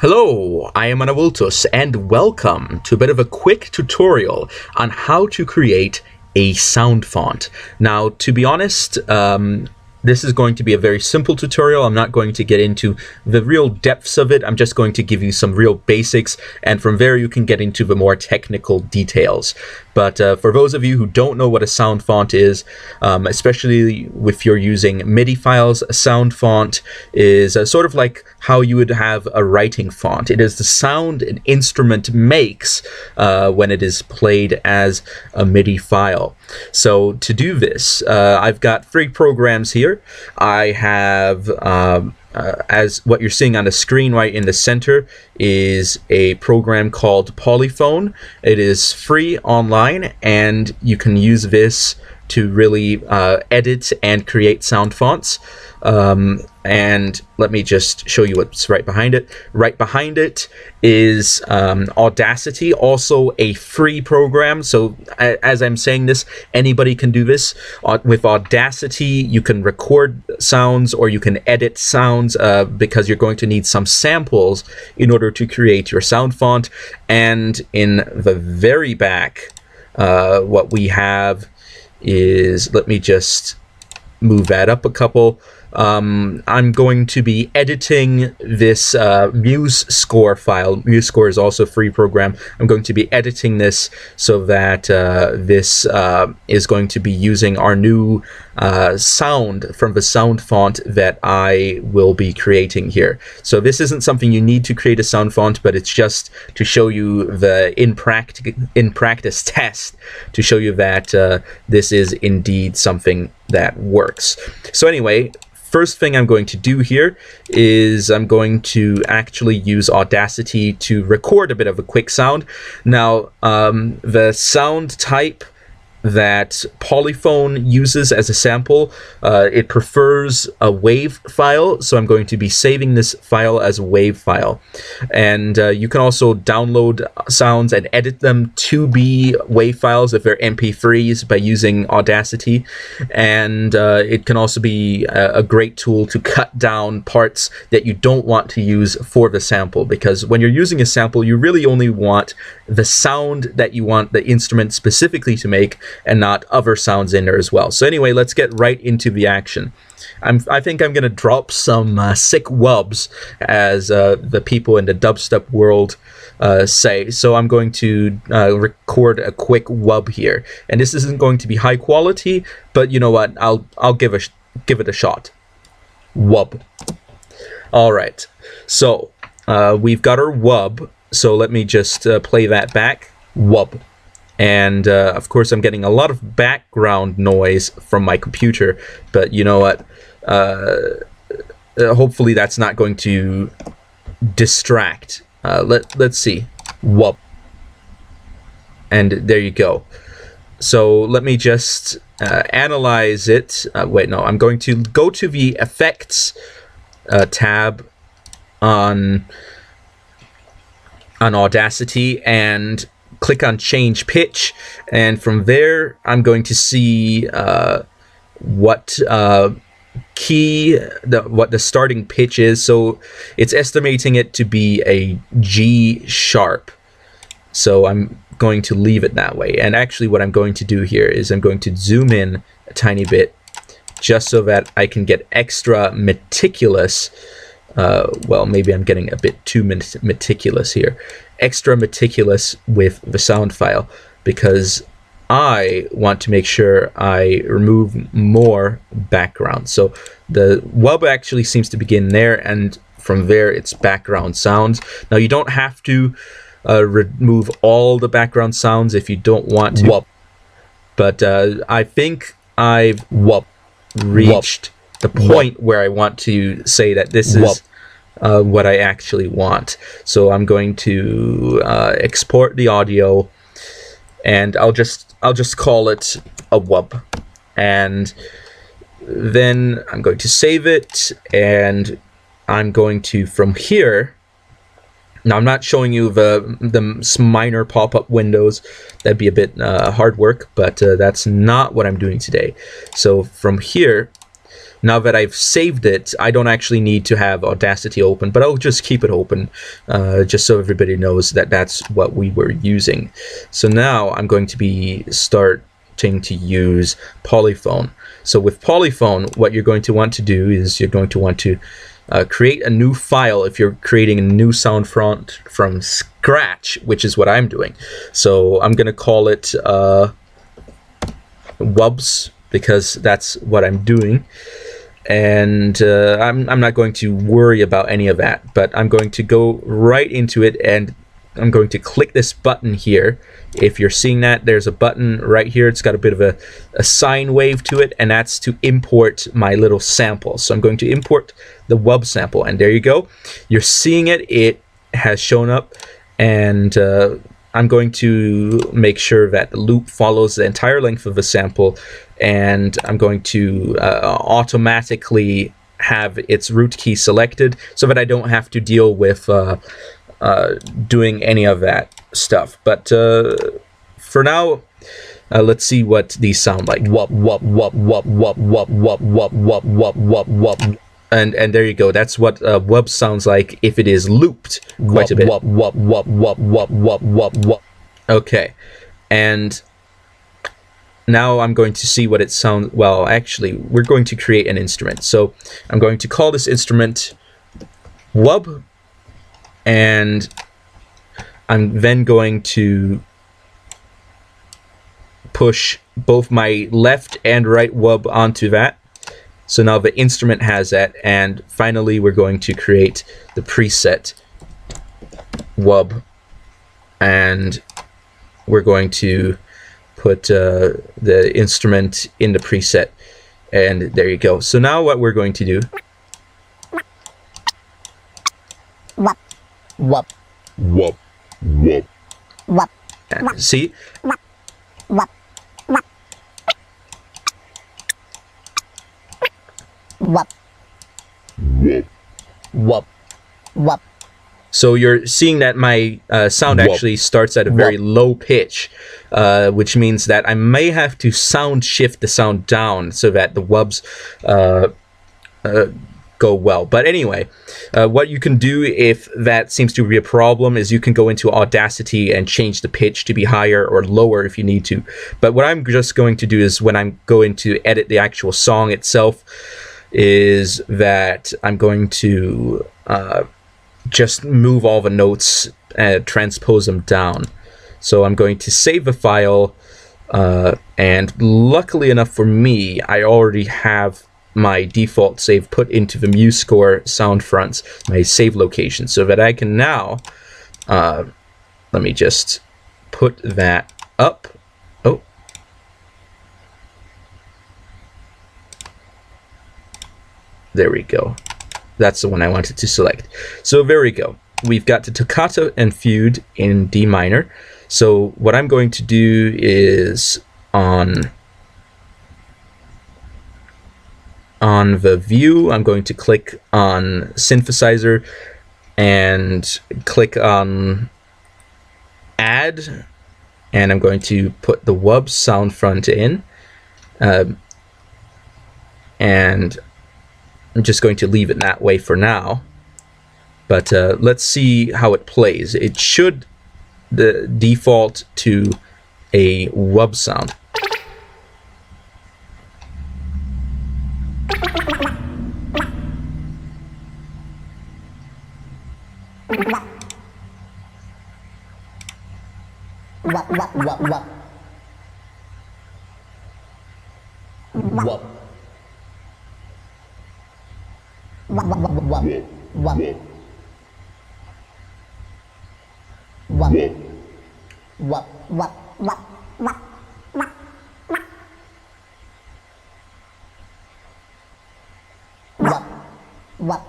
Hello, I am Anavultus, and welcome to a bit of a quick tutorial on how to create a sound font. Now, to be honest, this is going to be a very simple tutorial. I'm not going to get into the real depths of it. I'm just going to give you some real basics, and from there you can get into the more technical details. But for those of you who don't know what a sound font is, especially if you're using MIDI files, a sound font is sort of like how you would have a writing font. It is the sound an instrument makes when it is played as a MIDI file. So to do this, I've got 3 programs here. I have, as what you're seeing on the screen right in the center, is a program called Polyphone. It is free online, and you can use this to really edit and create sound fonts. And let me just show you what's right behind it. Right behind it is Audacity, also a free program. So as I'm saying this, anybody can do this. With Audacity, you can record sounds or you can edit sounds because you're going to need some samples in order to create your sound font. And in the very back, what we have is, let me just move that up a couple. I'm going to be editing this MuseScore file. MuseScore is also a free program. I'm going to be editing this so that this is going to be using our new sound from the sound font that I will be creating here. So this isn't something you need to create a sound font, but it's just to show you the in practice test to show you that this is indeed something that works. So anyway, first thing I'm going to do here is I'm going to actually use Audacity to record a bit of a quick sound. Now, the sound type that Polyphone uses as a sample, it prefers a wave file, so I'm going to be saving this file as a wave file. And you can also download sounds and edit them to be wave files if they're MP3s by using Audacity. And it can also be a great tool to cut down parts that you don't want to use for the sample, because when you're using a sample, you really only want the sound that you want the instrument specifically to make, and not other sounds in there as well. So anyway, let's get right into the action. I think I'm going to drop some sick wubs, as the people in the dubstep world say. So I'm going to record a quick wub here, and this isn't going to be high quality, but you know what? I'll give it a shot. Wub. All right. So we've got our wub. So let me just play that back. Wub. And of course, I'm getting a lot of background noise from my computer, but you know what? Hopefully that's not going to distract. Let's see. Whoop. And there you go. So let me just analyze it. Wait, no, I'm going to go to the Effects tab on Audacity and click on Change Pitch, and from there I'm going to see what the starting pitch is. So it's estimating it to be a G sharp, so I'm going to leave it that way. And actually what I'm going to do here is I'm going to zoom in a tiny bit just so that I can get extra meticulous. Well, maybe I'm getting a bit too meticulous here. Extra meticulous with the sound file, because I want to make sure I remove more background. So the wub actually seems to begin there, and from there it's background sounds. Now you don't have to remove all the background sounds if you don't want to. Wub. But I think I've reached the point where I want to say that this is what I actually want. So I'm going to export the audio, and I'll just call it a wub, and then I'm going to save it, and I'm going to, from here, now I'm not showing you the minor pop-up windows. That'd be a bit hard work, but that's not what I'm doing today. So from here, Now that I've saved it, I don't actually need to have Audacity open, but I'll just keep it open just so everybody knows that that's what we were using. So now I'm going to be starting to use Polyphone. So with Polyphone, what you're going to want to do is you're going to want to create a new file if you're creating a new sound font from scratch, which is what I'm doing. So I'm going to call it wubs, because that's what I'm doing. And I'm not going to worry about any of that, but I'm going to go right into it, and I'm going to click this button here. If you're seeing that, there's a button right here. It's got a bit of a sine wave to it, and that's to import my little sample. So I'm going to import the wub sample, and there you go. You're seeing it. It has shown up, and I'm going to make sure that the loop follows the entire length of the sample, and I'm going to automatically have its root key selected so that I don't have to deal with doing any of that stuff. But for now, let's see what these sound like. Wub, wub, wub, wub, wub, wub, wub, wub, wub, wub, wub, wub. And there you go. That's what wub sounds like if it is looped quite a bit. Wub, wub, wub, wub, wub, wub, wub, wub. Okay, and now I'm going to see what it sounds. Well, actually, we're going to create an instrument. So I'm going to call this instrument wub, and I'm then going to push both my left and right wub onto that. So now the instrument has that, and finally we're going to create the preset wub, and we're going to put the instrument in the preset, and there you go. So now what we're going to do, wub, wub, wub, wub, wub, see? wub, wub, wub, wub, wub, wub, wub. So you're seeing that my sound actually starts at a very low pitch, which means that I may have to sound shift the sound down so that the wubs go well. But anyway, what you can do if that seems to be a problem is you can go into Audacity and change the pitch to be higher or lower if you need to. But what I'm just going to do is when I'm going to edit the actual song itself is that I'm going to just move all the notes and transpose them down. So I'm going to save the file, and luckily enough for me, I already have my default save put into the MuseScore Soundfont, my save location, so that I can now, let me just put that up. Oh. There we go. That's the one I wanted to select. So there we go. We've got the toccata and fugue in D minor. So what I'm going to do is on the view, I'm going to click on synthesizer and click on add, and I'm going to put the wub Soundfont in, and I'm just going to leave it that way for now. But let's see how it plays. It should default to a wub sound. Wub, wub, wub, wub. Wub. Wub, wub, wub, wub. Wub. Wub. Wub, wub, wub, wub, wub, wub. Wub, wub,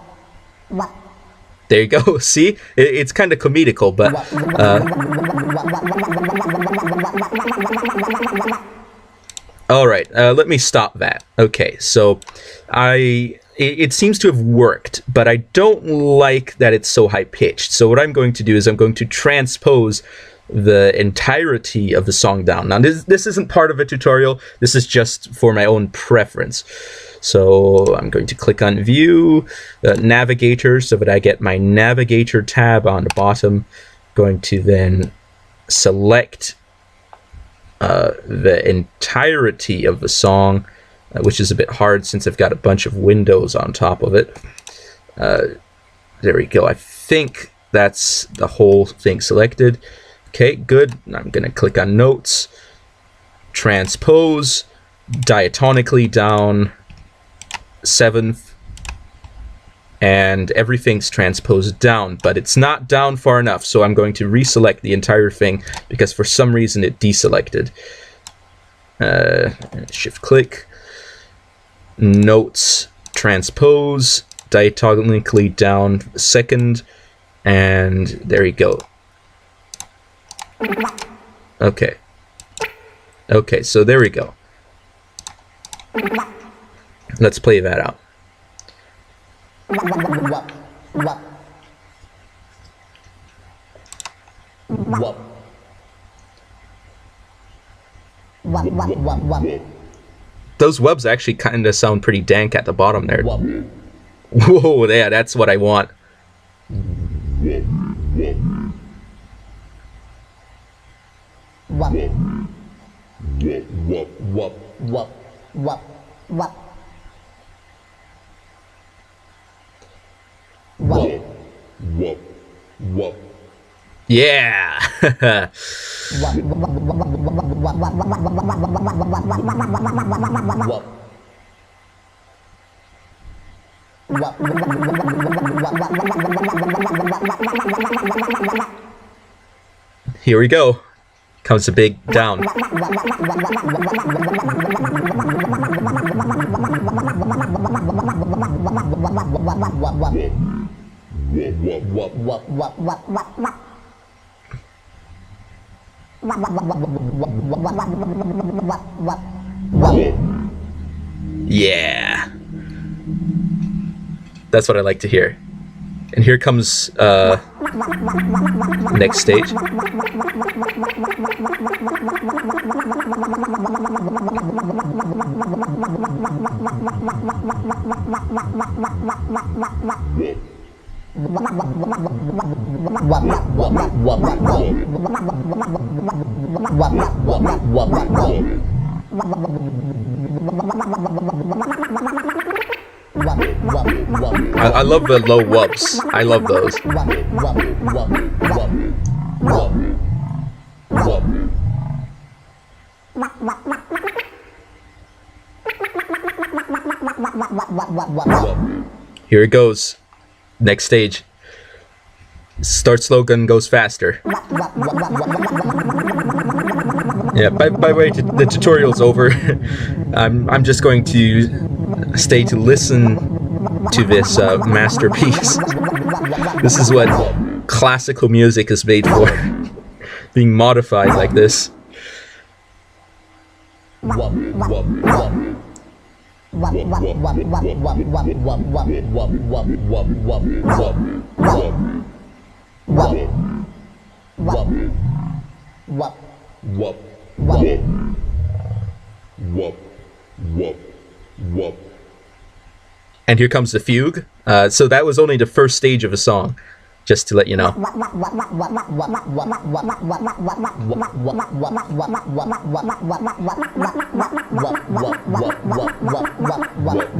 wub. There you go. See, it's kind of comedical, but all right. Let me stop that. Okay, so it seems to have worked, but I don't like that it's so high pitched. So what I'm going to do is I'm going to transpose the entirety of the song down. Now, this isn't part of a tutorial. This is just for my own preference. So I'm going to click on View, Navigator, so that I get my Navigator tab on the bottom. Going to then select the entirety of the song, which is a bit hard since I've got a bunch of windows on top of it. There we go. I think that's the whole thing selected. Okay, good. I'm going to click on Notes, Transpose, diatonically down 7th, and everything's transposed down, but it's not down far enough, so I'm going to reselect the entire thing because for some reason it deselected. Shift click, Notes, Transpose, diatonically down 2nd, and there you go. Okay. Okay, so there we go. Let's play that out. Those wubs actually kind of sound pretty dank at the bottom there. Whoa, yeah, that's what I want. Yeah. Here we go. Comes a big down. Yeah. That's what I like to hear. And here comes next stage. I love the low wubs. I love those. Here it goes. Next stage. Start slow, gun goes faster. Yeah, by the way, the tutorial's over. I'm just going to stay to listen to this masterpiece. This is what classical music is made for. Being modified like this. And here comes the fugue. So that was only the first stage of a song, just to let you know.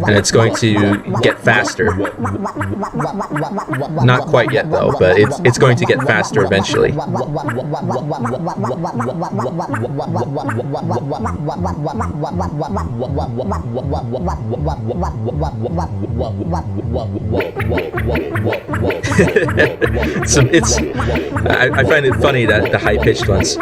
And it's going to get faster. Not quite yet though, but it's going to get faster eventually. So I find it funny that the high-pitched ones.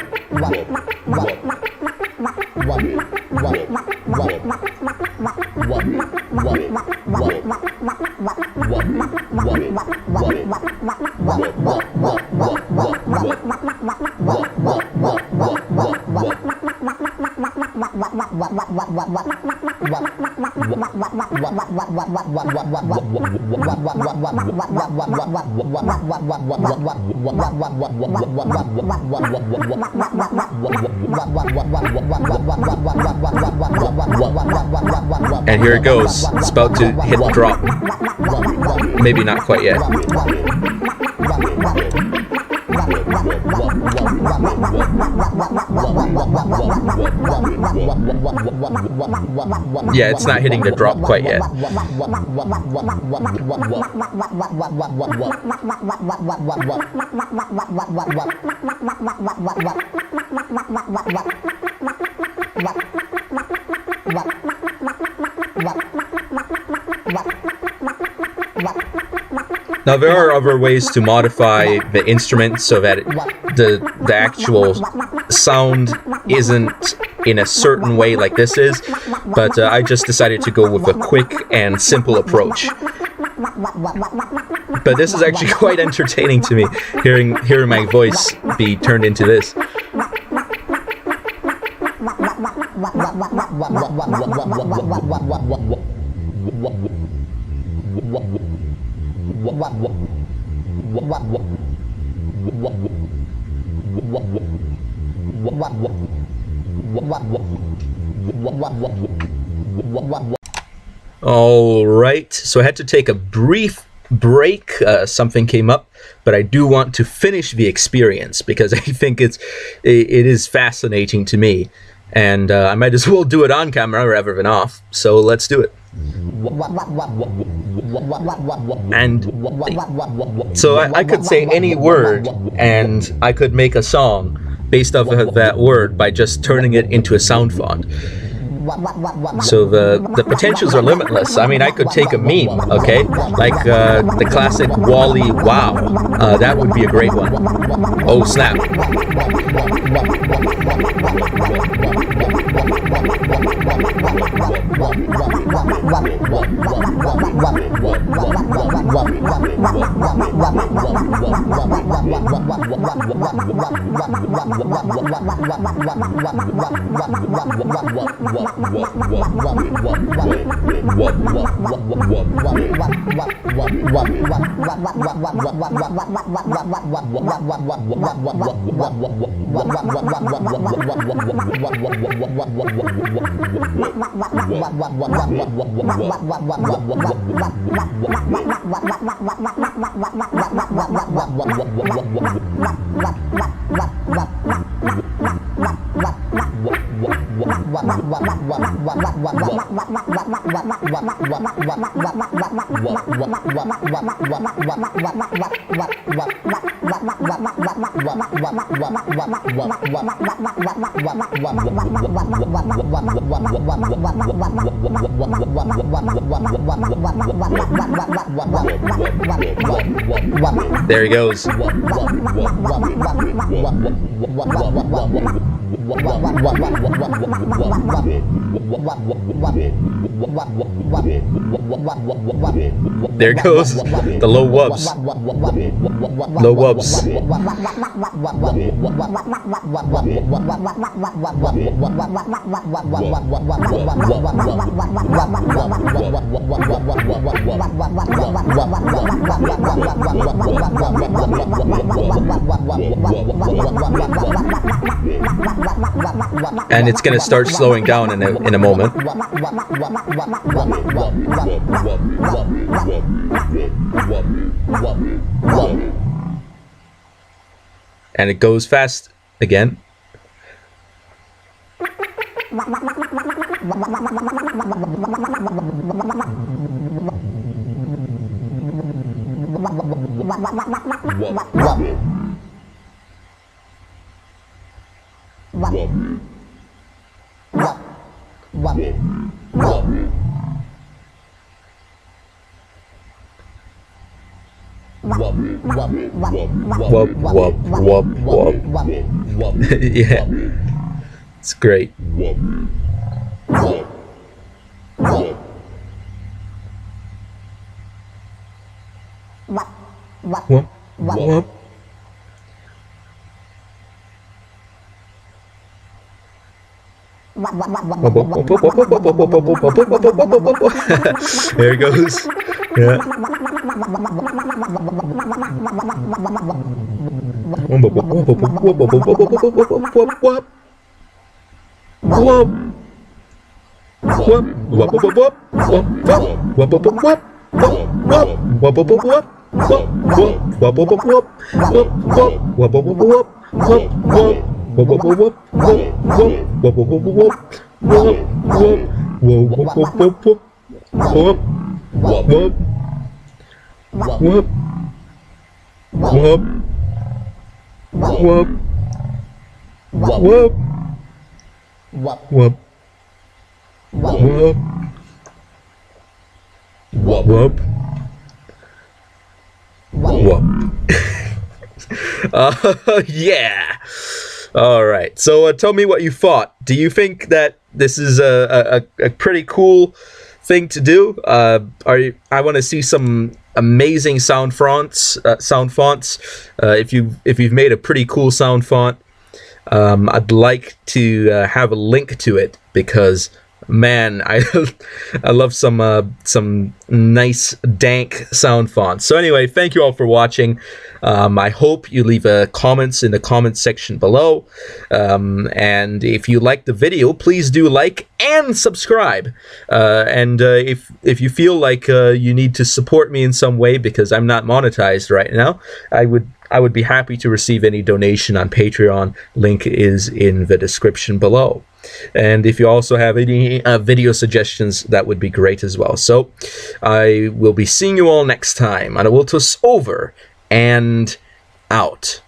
And here it goes. It's about to hit the drop. Maybe not quite yet. Yeah, it's not hitting the drop quite yet. Now there are other ways to modify the instrument so that the actual sound isn't in a certain way like this is, but I just decided to go with a quick and simple approach. But this is actually quite entertaining to me, hearing my voice be turned into this. All right, so I had to take a brief break. Something came up, but I do want to finish the experience because I think it is fascinating to me, and I might as well do it on camera rather than off. So let's do it. And so I could say any word, and I could make a song based off of that word by just turning it into a sound font. So the potentials are limitless. I mean, I could take a meme, okay, like the classic Wally wow. That would be a great one. Oh snap. There he goes. There goes the low wubs. Low wubs. And it's going to start slowing down in a moment. And it goes fast again. Yeah, it's great. There it goes. Yeah. Yeah. All right. So tell me what you thought. Do you think that this is a pretty cool thing to do? I want to see some amazing sound fonts. If you've made a pretty cool sound font, I'd like to have a link to it, because man, I love some nice dank sound fonts. So anyway, thank you all for watching. I hope you leave comments in the comments section below. And if you like the video, please do like and subscribe. And if you feel like you need to support me in some way, because I'm not monetized right now, I would be happy to receive any donation on Patreon. Link is in the description below. And if you also have any video suggestions, that would be great as well. So I will be seeing you all next time. Adultos over and out.